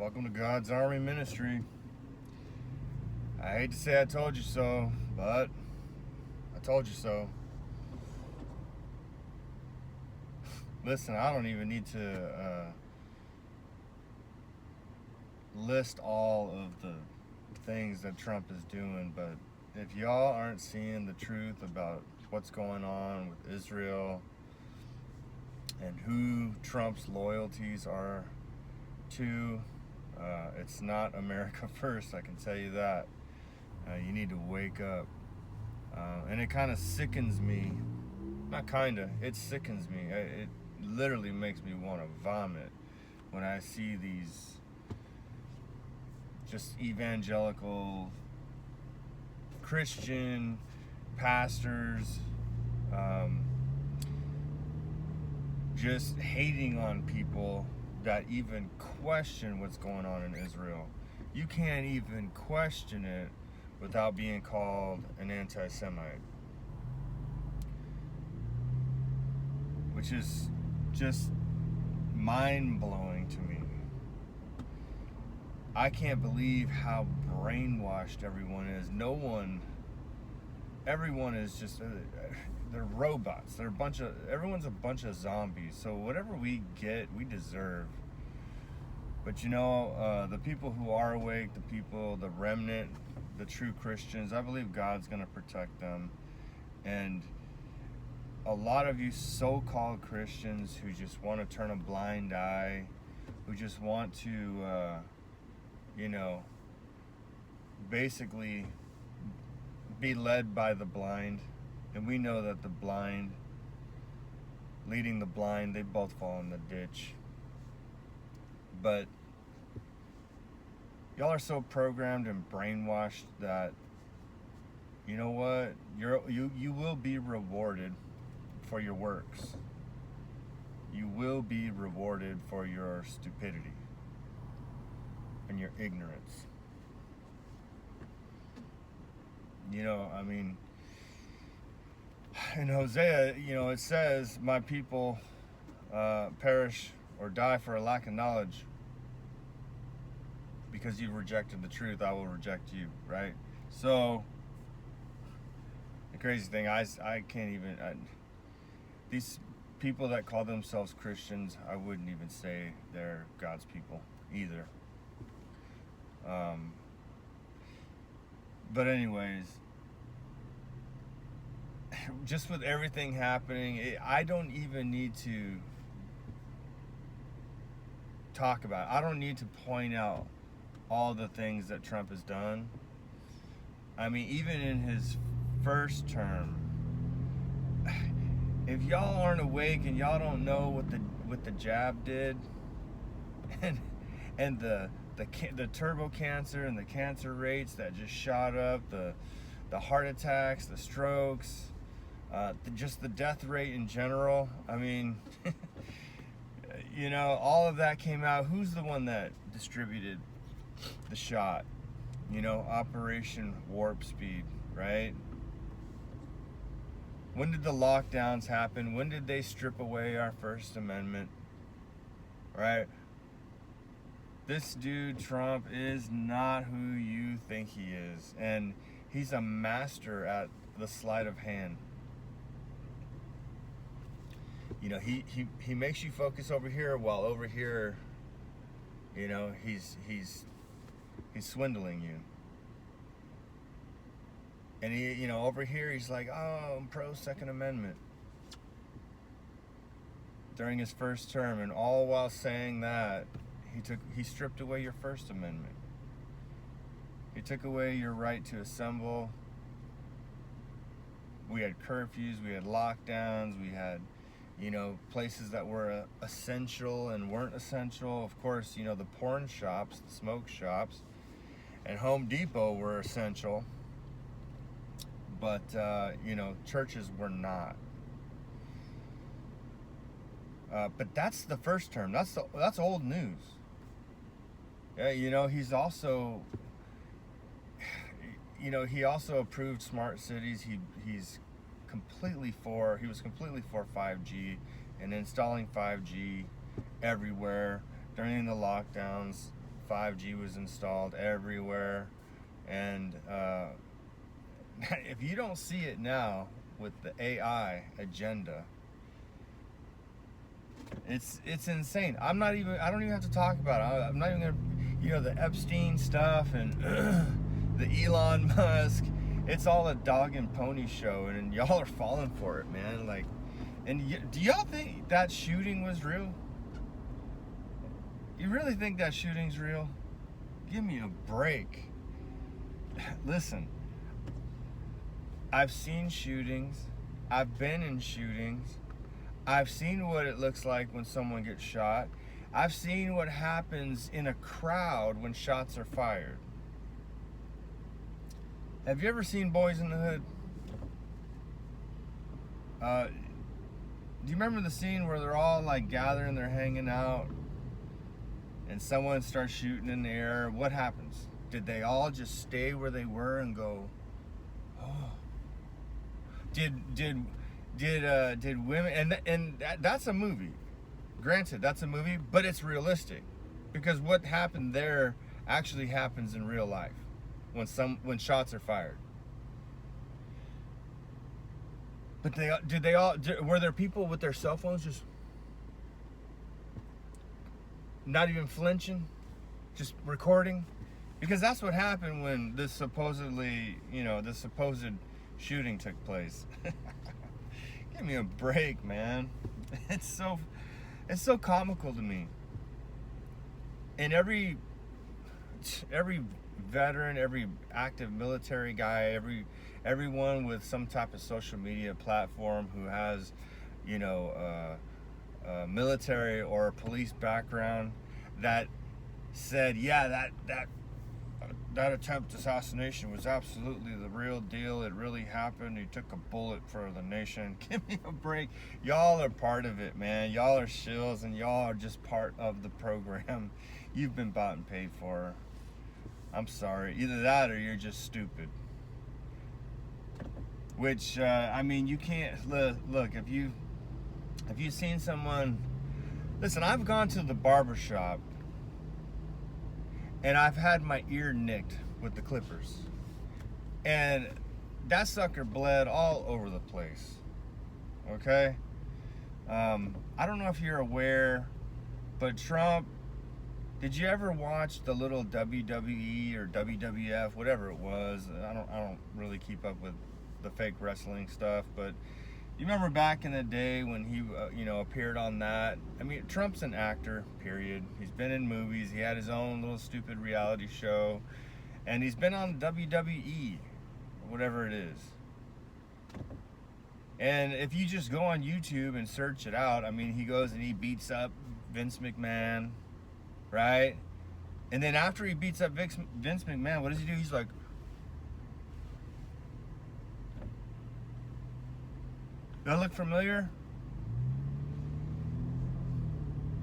Welcome to God's Army Ministry. I hate to say I told you so, but I told you so. Listen, I don't even need to list all of the things that Trump is doing, but if y'all aren't seeing the truth about what's going on with Israel and who Trump's loyalties are to, it's not America first, I can tell you that. You need to wake up. And it kind of sickens me. Not kind of, it sickens me. It literally makes me want to vomit when I see these just evangelical Christian pastors just hating on people that even question what's going on in Israel. You can't even question it without being called an anti-Semite, which is just mind-blowing to me. I can't believe how brainwashed everyone is. Everyone is just, they're robots. Everyone's a bunch of zombies. So whatever we get, we deserve. But the people who are awake, the remnant, the true Christians, I believe God's going to protect them. And a lot of you so-called Christians who just want to turn a blind eye, who just want to, basically be led by the blind. And we know that the blind, leading the blind, they both fall in the ditch. But y'all are so programmed and brainwashed that, you know what? You will be rewarded for your works. You will be rewarded for your stupidity and your ignorance. In Hosea, it says, my people perish or die for a lack of knowledge. Because you've rejected the truth, I will reject you, right? So, the crazy thing, I can't even, these people that call themselves Christians, I wouldn't even say they're God's people either. But anyways, just with everything happening, I don't even need to talk about it. I don't need to point out all the things that Trump has done. I mean, even in his first term, if y'all aren't awake and y'all don't know what the jab did, and the turbo cancer and the cancer rates that just shot up, the heart attacks, the strokes, just the death rate in general. I mean, all of that came out. Who's the one that distributed the shot? Operation Warp Speed, right? When did the lockdowns happen? When did they strip away our First Amendment? Right? This dude, Trump, is not who you think he is. And he's a master at the sleight of hand. He makes you focus over here, while over here, he's swindling you. And he, over here, he's like, oh, I'm pro Second Amendment. During his first term, and all while saying that, he stripped away your First Amendment. He took away your right to assemble. We had curfews, we had lockdowns, we had, places that were essential and weren't essential. Of course, the porn shops, the smoke shops, and Home Depot were essential. But, churches were not. But that's the first term. That's old news. Yeah, he's also, he also approved smart cities. He was completely for 5G and installing 5G everywhere during the lockdowns. 5G was installed everywhere. And if you don't see it now with the AI agenda, it's insane. I don't even have to talk about it. I'm not even gonna, the Epstein stuff and the Elon Musk. It's all a dog and pony show, and y'all are falling for it, man. Like, do y'all think that shooting was real? You really think that shooting's real? Give me a break. Listen, I've seen shootings. I've been in shootings. I've seen what it looks like when someone gets shot. I've seen what happens in a crowd when shots are fired. Have you ever seen Boys in the Hood? Do you remember the scene where they're all like gathering, they're hanging out, and someone starts shooting in the air? What happens? Did they all just stay where they were and go, oh? Did women, and that's a movie. Granted, that's a movie, but it's realistic, because what happened there actually happens in real life when shots are fired. But were there people with their cell phones just not even flinching, just recording? Because that's what happened when this supposed shooting took place. Give me a break, man. It's so comical to me. And every veteran, every active military guy, everyone with some type of social media platform who has, a military or a police background, that said, yeah, that attempt assassination was absolutely the real deal. It really happened. He took a bullet for the nation. Give me a break. Y'all are part of it, man. Y'all are shills, and y'all are just part of the program. You've been bought and paid for. I'm sorry. Either that or you're just stupid. Which, you can't look. If you've seen someone, listen, I've gone to the barber shop and I've had my ear nicked with the clippers, and that sucker bled all over the place. Okay? I don't know if you're aware, but Trump, did you ever watch the little WWE or WWF, whatever it was? I don't really keep up with the fake wrestling stuff, but you remember back in the day when he appeared on that? Trump's an actor, period. He's been in movies. He had his own little stupid reality show, and he's been on WWE, or whatever it is. And if you just go on YouTube and search it out, he goes and he beats up Vince McMahon, right? And then after he beats up Vince McMahon, what does he do? He's like, that look familiar?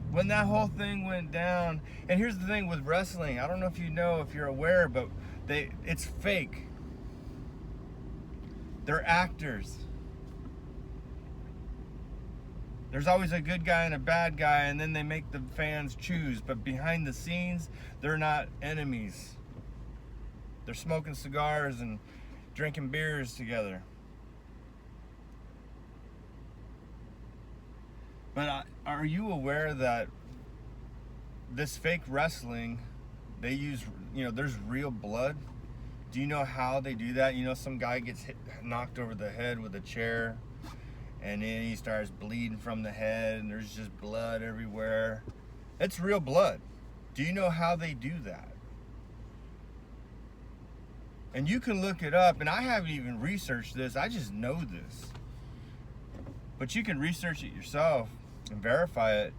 When that whole thing went down, and here's the thing with wrestling, I don't know if you're aware, but it's fake. They're actors. There's always a good guy and a bad guy, and then they make the fans choose. But behind the scenes, they're not enemies. They're smoking cigars and drinking beers together. But are you aware that this fake wrestling, they use, there's real blood? Do you know how they do that? Some guy gets knocked over the head with a chair, and then he starts bleeding from the head, and there's just blood everywhere. It's real blood. Do you know how they do that? And you can look it up, and I haven't even researched this. I just know this. But you can research it yourself and verify it.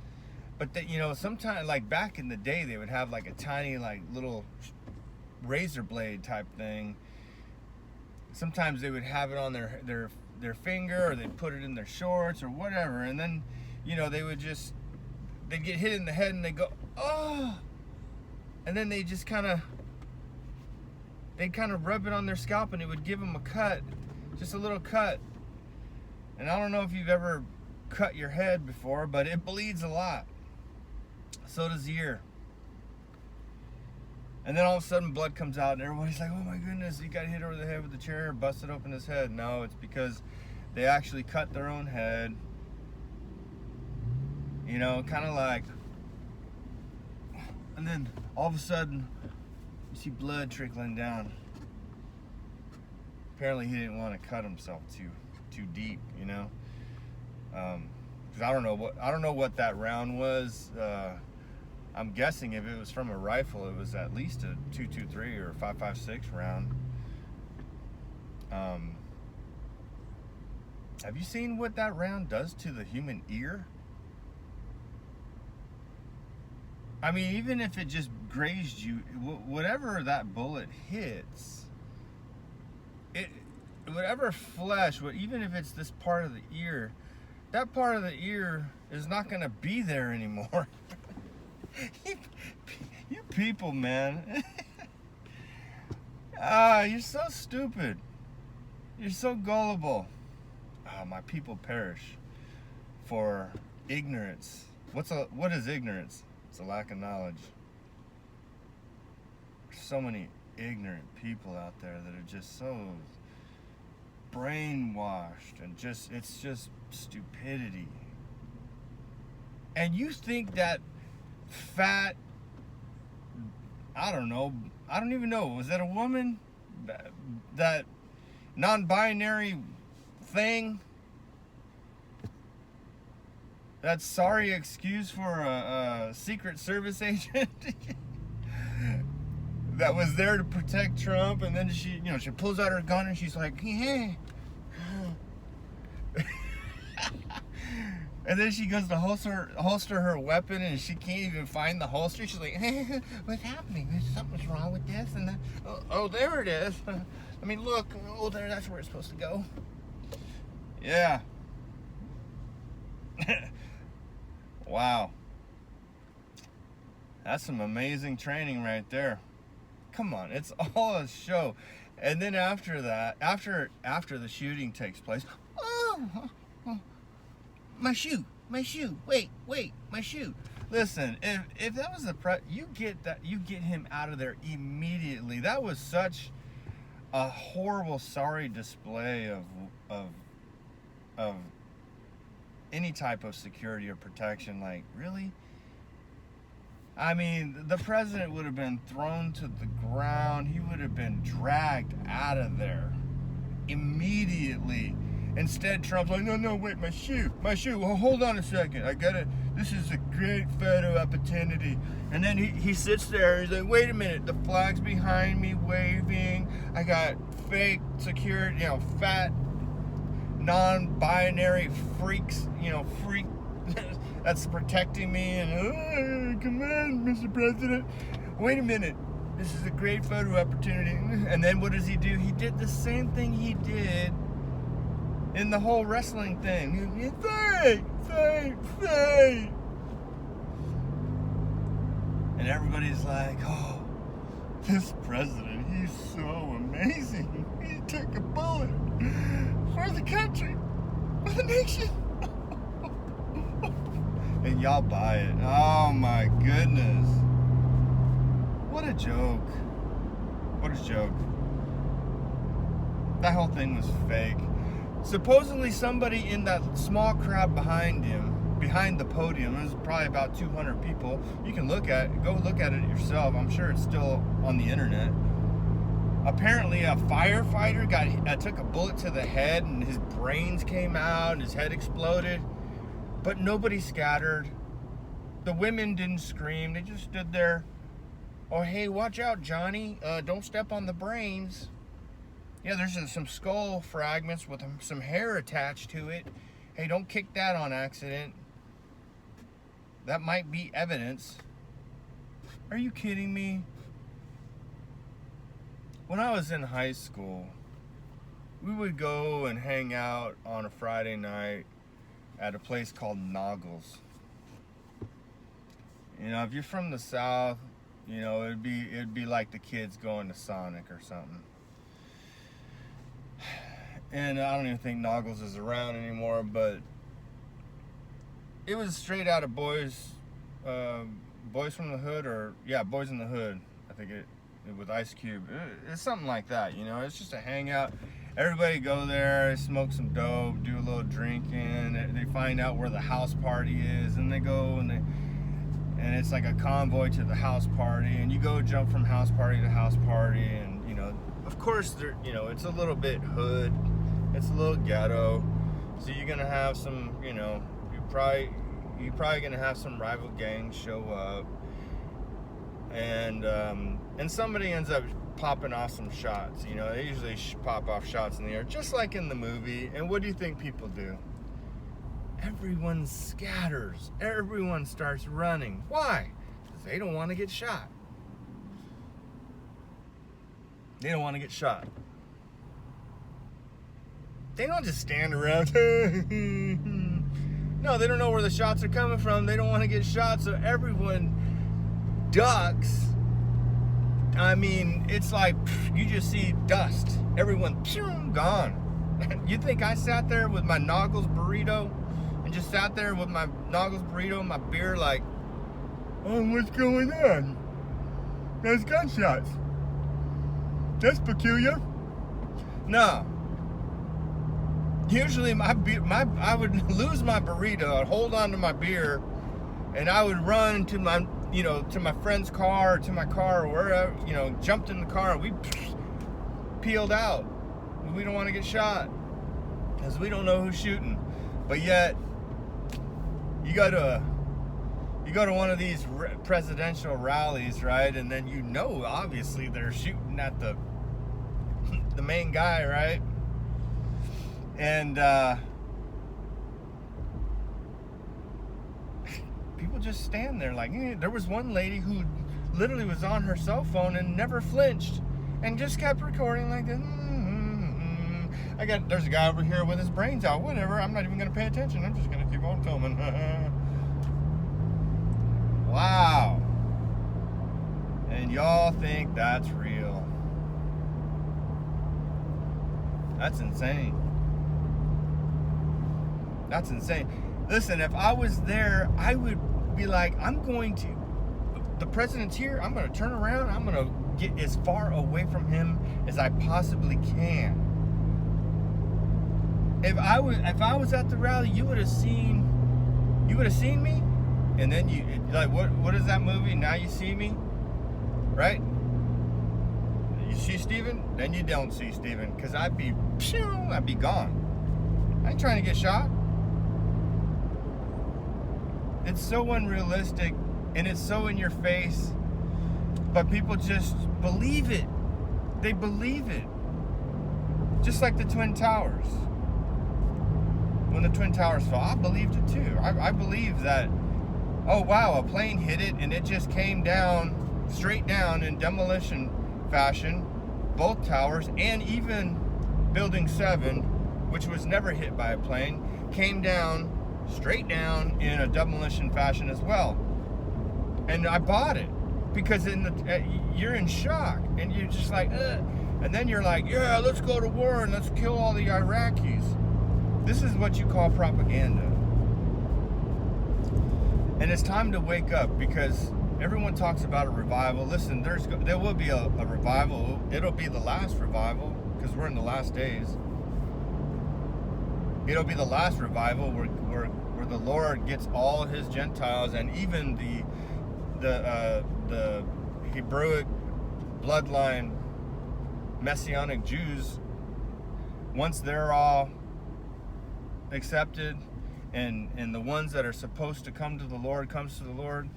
But sometimes, like back in the day, they would have like a tiny, like little razor blade type thing. Sometimes they would have it on their finger, or they'd put it in their shorts or whatever, and then they'd get hit in the head and they go, oh, and then they'd kind of rub it on their scalp, and it would give them a cut, just a little cut. And I don't know if you've ever cut your head before, but it bleeds a lot. So does the ear. And then all of a sudden blood comes out and everybody's like, oh my goodness, he got hit over the head with the chair, busted open his head. No, it's because they actually cut their own head. You know, kind of like, and then all of a sudden you see blood trickling down. Apparently he didn't want to cut himself too deep, you know. 'Cause I don't know what that round was. I'm guessing if it was from a rifle, it was at least a .223 or 5.56 round. Have you seen what that round does to the human ear? I mean, even if it just grazed you, whatever that bullet hits, whatever flesh, even if it's this part of the ear, that part of the ear is not going to be there anymore. You people, man. You're so stupid. You're so gullible. My people perish for ignorance. What is ignorance? It's a lack of knowledge. There's so many ignorant people out there that are just so brainwashed and it's just stupidity. And you think that fat, I don't even know, was that a woman? That non-binary thing? That sorry excuse for a Secret Service agent that was there to protect Trump, and then she pulls out her gun and she's like, yeah. And then she goes to holster her weapon, and she can't even find the holster. She's like, hey, what's happening? Something's wrong with this and that. Oh, there it is. I mean, look. Oh, there. That's where it's supposed to go. Yeah. Wow. That's some amazing training right there. Come on, it's all a show. And then after that, after the shooting takes place, my shoe, wait, my shoe. Listen, if that was you get him out of there immediately. That was such a horrible, sorry display of any type of security or protection. Like, really? I mean, the president would have been thrown to the ground. He would have been dragged out of there immediately. Instead, Trump's like, no, wait, my shoe. Well, hold on a second. I got it. This is a great photo opportunity. And then he sits there. He's like, wait a minute. The flag's behind me waving. I got fake security, fat, non-binary freaks, freak that's protecting me. And, come on, Mr. President. Wait a minute. This is a great photo opportunity. And then what does he do? He did the same thing he did in the whole wrestling thing. Fake. And everybody's like, oh, this president, he's so amazing. He took a bullet for the country, for the nation. And y'all buy it. Oh my goodness. What a joke. What a joke. That whole thing was fake. Supposedly somebody in that small crowd behind the podium, it was probably about 200 people. You can go look at it yourself. I'm sure it's still on the internet. Apparently a firefighter took a bullet to the head and his brains came out and his head exploded. But nobody scattered. The women didn't scream. They just stood there. Oh, hey, watch out, Johnny. Don't step on the brains. Yeah, there's some skull fragments with some hair attached to it. Hey, don't kick that on accident. That might be evidence. Are you kidding me? When I was in high school, we would go and hang out on a Friday night at a place called Noggles. If you're from the South, it'd be like the kids going to Sonic or something. And I don't even think Noggles is around anymore, but it was straight out of Boys from the Hood, Boys in the Hood. I think it with Ice Cube. It's something like that, you know. It's just a hangout. Everybody go there, smoke some dope, do a little drinking. They find out where the house party is, and they go and it's like a convoy to the house party, and you go jump from house party to house party, and you know, of course, you know, it's a little bit hood, it's a little ghetto, so you're gonna have some, you know, you're probably gonna have some rival gangs show up, and somebody ends up popping off some shots. You know, they usually pop off shots in the air, just like in the movie. And what do you think people do? Everyone scatters. Everyone starts running. Why? Because they don't want to get shot. They don't want to get shot. They don't just stand around. No, they don't know where the shots are coming from. They don't want to get shot, so everyone ducks. I mean, it's like you just see dust. Everyone gone. You think I sat there with my Noggles burrito and just sat there with my Noggles burrito and my beer like, oh, what's going on? There's gunshots. That's peculiar. No. Usually I would lose my burrito, I'd hold on to my beer, and I would run to my, you know, to my friend's car, or to my car, or wherever, you know, jumped in the car, and we peeled out. We don't want to get shot because we don't know who's shooting. But yet, you go to one of these presidential rallies, right? And then you know, obviously, they're shooting at the main guy, right? And people just stand there like, there was one lady who literally was on her cell phone and never flinched and just kept recording like this. There's a guy over here with his brains out. Whatever, I'm not even going to pay attention. I'm just going to keep on filming. Wow. And y'all think that's real. That's insane. That's insane. Listen, if I was there, I would be like, the president's here, I'm going to turn around, I'm going to get as far away from him as I possibly can. If I was at the rally, you would have seen me, and then you, like, what is that movie, Now You See Me, right? You see Steven, then you don't see Steven, because I'd be gone. I ain't trying to get shot. It's so unrealistic, and it's so in your face, but people just believe it. They believe it. Just like the Twin Towers. When the Twin Towers fell, I believed it too. I believed that, oh wow, a plane hit it and it just came down, straight down in demolition fashion, both towers, and even Building 7, which was never hit by a plane, came down, straight down in a demolition fashion as well. And I bought it because you're in shock and you're just like, ugh. And then you're like, yeah, let's go to war and let's kill all the Iraqis. This is what you call propaganda. And it's time to wake up, because everyone talks about a revival. Listen, there will be a revival. It'll be the last revival, because we're in the last days. It'll be the last revival where the Lord gets all his Gentiles, and even the Hebrewic bloodline Messianic Jews, once they're all accepted, and the ones that are supposed to come to the Lord comes to the Lord,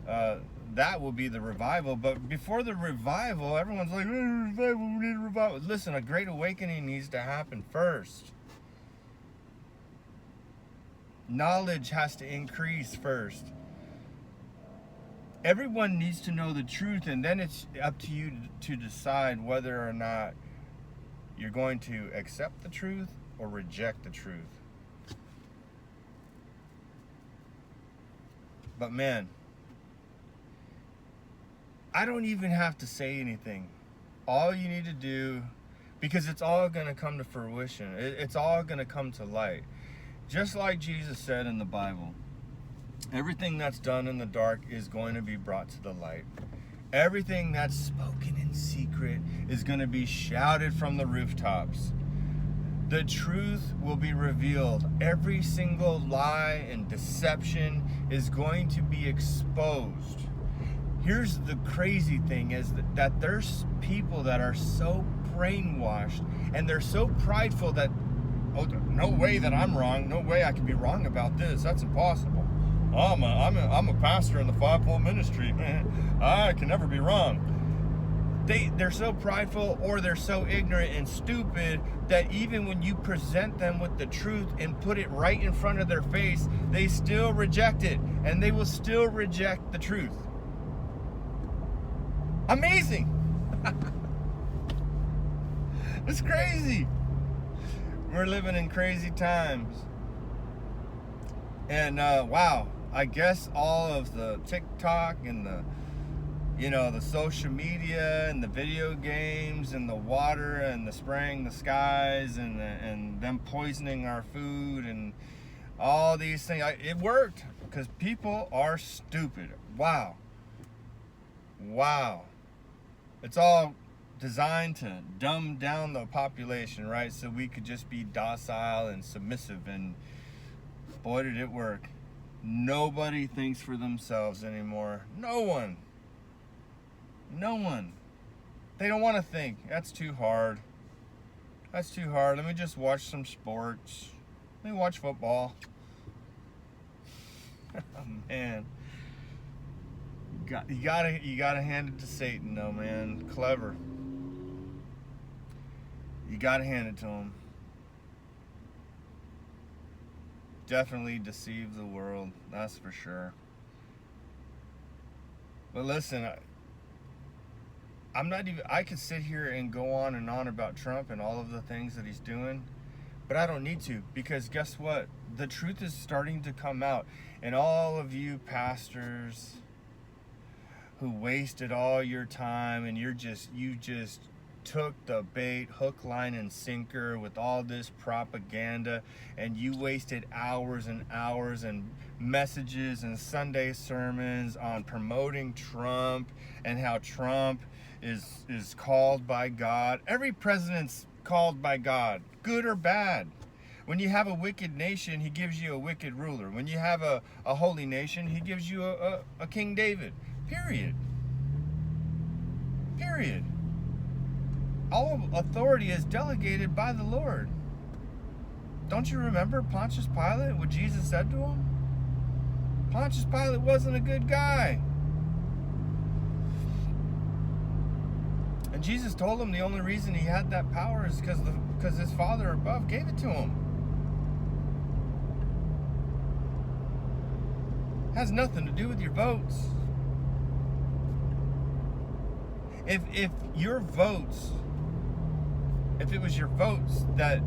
that will be the revival. But before the revival, everyone's like, revival, we need a revival. Listen, a great awakening needs to happen first. Knowledge has to increase first. Everyone needs to know the truth, and then it's up to you to decide whether or not you're going to accept the truth or reject the truth. But man, I don't even have to say anything. All you need to do, because it's all going to come to fruition. It's all going to come to light. Just like Jesus said in the Bible, everything that's done in the dark is going to be brought to the light. Everything that's spoken in secret is going to be shouted from the rooftops. The truth will be revealed. Every single lie and deception is going to be exposed. Here's the crazy thing is that there's people that are so brainwashed and they're so prideful that, oh, no way that I'm wrong. No way I can be wrong about this. That's impossible. I'm a pastor in the fivefold ministry. I can never be wrong. They're so prideful, or they're so ignorant and stupid that even when you present them with the truth and put it right in front of their face, they still reject it, and they will still reject the truth. Amazing. It's crazy. We're living in crazy times. And wow, I guess all of the TikTok and the social media and the video games and the water and the spraying the skies and them poisoning our food and all these things, it worked because people are stupid. Wow. It's all designed to dumb down the population, right? So we could just be docile and submissive, and boy, did it work. Nobody thinks for themselves anymore. No one. They don't want to think. That's too hard. Let me just watch some sports. Let me watch football. Oh, man. You gotta hand it to Satan, though, man. Clever. You gotta hand it to him. Definitely deceive the world, that's for sure. But listen, I could sit here and go on and on about Trump and all of the things that he's doing, but I don't need to, because guess what? The truth is starting to come out. And all of you pastors who wasted all your time and you just took the bait, hook, line, and sinker with all this propaganda, and you wasted hours and hours and messages and Sunday sermons on promoting Trump and how Trump is called by God. Every president's called by God, good or bad. When you have a wicked nation, he gives you a wicked ruler. When you have a holy nation, he gives you a King David. Period. All authority is delegated by the Lord. Don't you remember Pontius Pilate, what Jesus said to him? Pontius Pilate wasn't a good guy. And Jesus told him the only reason he had that power is because his Father above gave it to him. It has nothing to do with your votes. If your votes, if it was your votes that,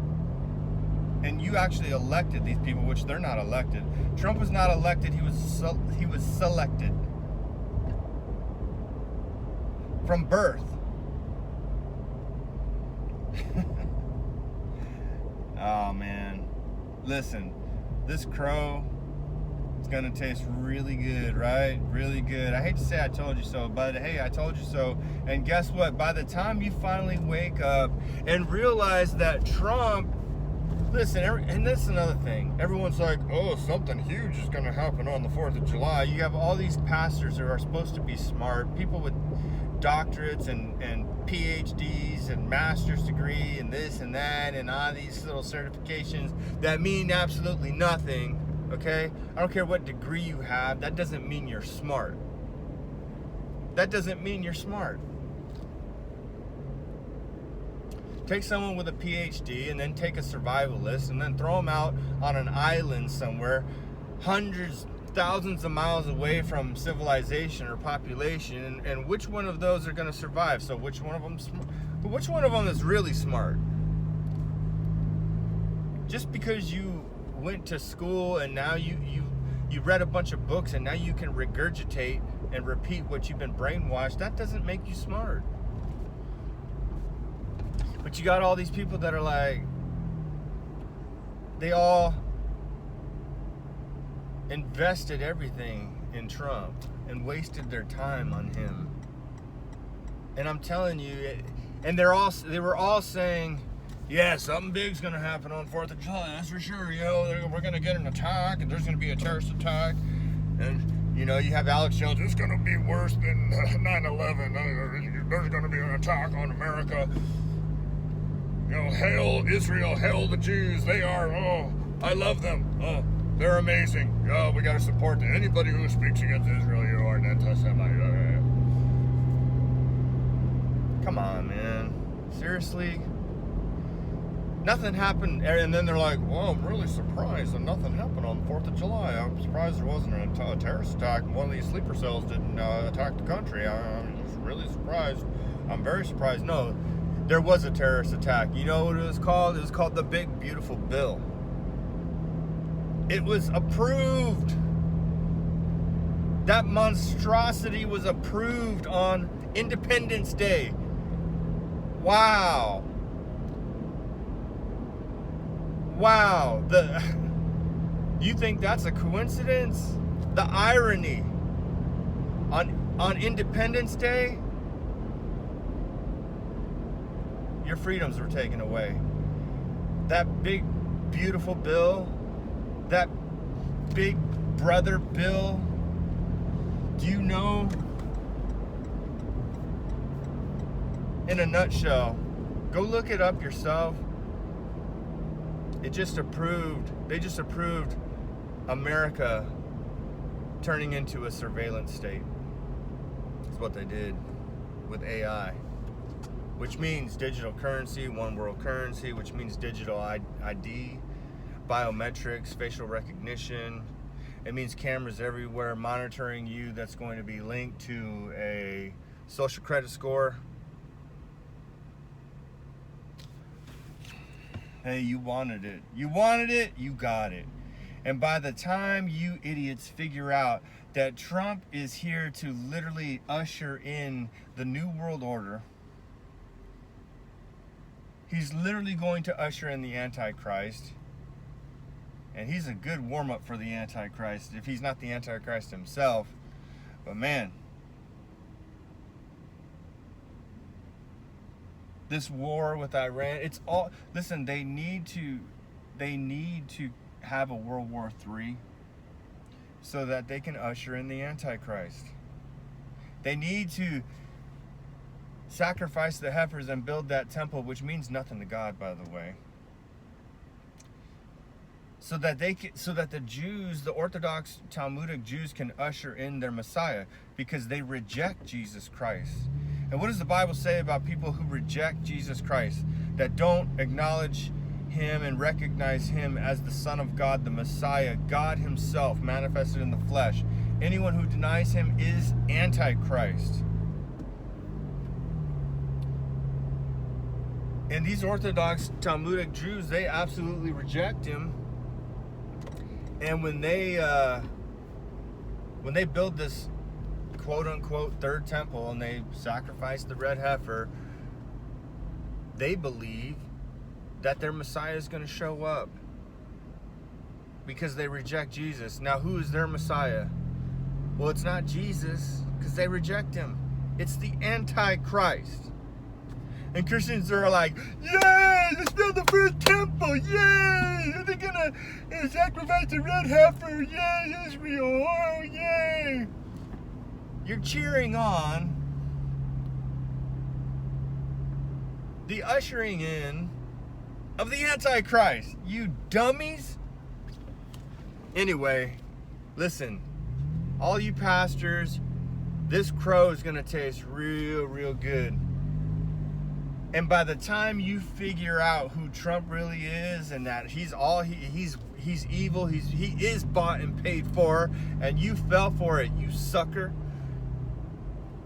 and you actually elected these people, which they're not elected. Trump was not elected, he was selected. From birth. Oh man, listen, this crow is gonna taste really good, right? Really good. I hate to say I told you so, but hey, I told you so. And guess what? By the time you finally wake up and realize that Trump, listen, and that's another thing. Everyone's like, oh, something huge is gonna happen on the 4th of July. You have all these pastors who are supposed to be smart, people with doctorates and PhDs and master's degree and this and that and all these little certifications that mean absolutely nothing, okay? I don't care what degree you have, that doesn't mean you're smart. That doesn't mean you're smart. Take someone with a PhD and then take a survivalist and then throw them out on an island somewhere, hundreds, thousands of miles away from civilization or population, and which one of those are going to survive? So which one of them is really smart? Just because you went to school and now you read a bunch of books and now you can regurgitate and repeat what you've been brainwashed, that doesn't make you smart. But you got all these people that are like, they all invested everything in Trump and wasted their time on him. And I'm telling you, and they were all saying, yeah, something big's gonna happen on 4th of July, that's for sure. You know, we're gonna get an attack, and there's gonna be a terrorist attack. And you know, you have Alex Jones, it's gonna be worse than 9/11. There's gonna be an attack on America. You know, hail Israel, hail the Jews. They are, oh, I love them. Oh, they're amazing. Oh, we gotta support them. Anybody who speaks against Israel, you are an anti-Semite. Come on, man. Seriously? Nothing happened, and then they're like, well, I'm really surprised that nothing happened on 4th of July. I'm surprised there wasn't a terrorist attack. One of these sleeper cells didn't attack the country. I'm just really surprised. I'm very surprised. No, there was a terrorist attack. You know what it was called? It was called the Big Beautiful Bill. It was approved. That monstrosity was approved on Independence Day. Wow. Wow. You think that's a coincidence? The irony. On Independence Day, your freedoms were taken away. That big, beautiful bill, that big brother bill, do you know, in a nutshell, go look it up yourself. They just approved America turning into a surveillance state. That's what they did with AI, which means digital currency, one world currency, which means digital ID, biometrics, facial recognition. It means cameras everywhere monitoring you that's going to be linked to a social credit score. Hey, you wanted it. You wanted it, you got it. And by the time you idiots figure out that Trump is here to literally usher in the New World Order, he's literally going to usher in the Antichrist. And he's a good warm-up for the Antichrist, if he's not the Antichrist himself. But man, this war with Iran, it's all, listen, they need to have a World War III so that they can usher in the Antichrist. They need to sacrifice the heifers and build that temple, which means nothing to God, by the way. So that the Jews, the Orthodox Talmudic Jews, can usher in their Messiah, because they reject Jesus Christ. And what does the Bible say about people who reject Jesus Christ, that don't acknowledge him and recognize him as the Son of God, the Messiah, God himself manifested in the flesh? Anyone who denies him is Antichrist. And these Orthodox Talmudic Jews, they absolutely reject him. And when they build this quote-unquote third temple and they sacrifice the red heifer, they believe that their Messiah is going to show up, because they reject Jesus. Now, who is their Messiah? Well, it's not Jesus, because they reject him. It's the Antichrist. And Christians are like, yay, let's build the first temple, yay! Are they gonna sacrifice the red heifer? Yay, Israel, oh, yay! You're cheering on the ushering in of the Antichrist, you dummies. Anyway, listen, all you pastors, this crow is gonna taste real, real good. And by the time you figure out who Trump really is, and that he's evil, he is bought and paid for, and you fell for it, you sucker.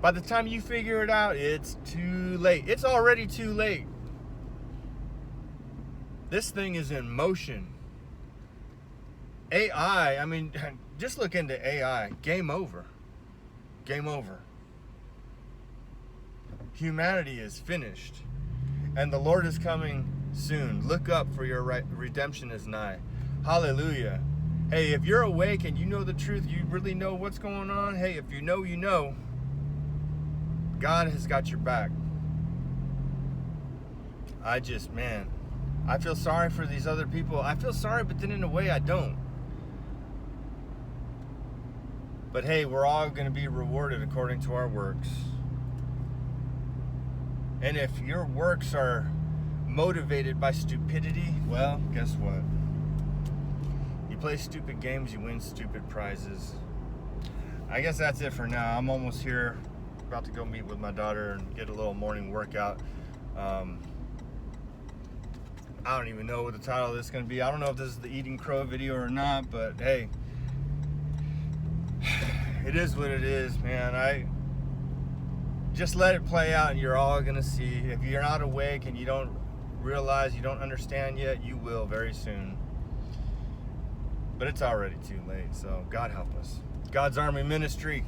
By the time you figure it out, it's too late. It's already too late. This thing is in motion. AI, I mean, just look into AI. Game over. Game over. Humanity is finished. And the Lord is coming soon. Look up, for your redemption is nigh. Hallelujah. Hey, if you're awake and you know the truth, you really know what's going on, hey, if you know, you know. God has got your back. Man, I feel sorry for these other people. I feel sorry, but then in a way I don't. But hey, we're all going to be rewarded according to our works. And if your works are motivated by stupidity, well, guess what? You play stupid games, you win stupid prizes. I guess that's it for now. I'm almost here, about to go meet with my daughter and get a little morning workout. I don't even know what the title of this is going to be. I don't know if this is the Eating Crow video or not, but hey, it is what it is, man. I just let it play out and you're all going to see. If you're not awake and you don't realize, you don't understand yet, you will very soon. But it's already too late, so God help us. God's Army Ministry.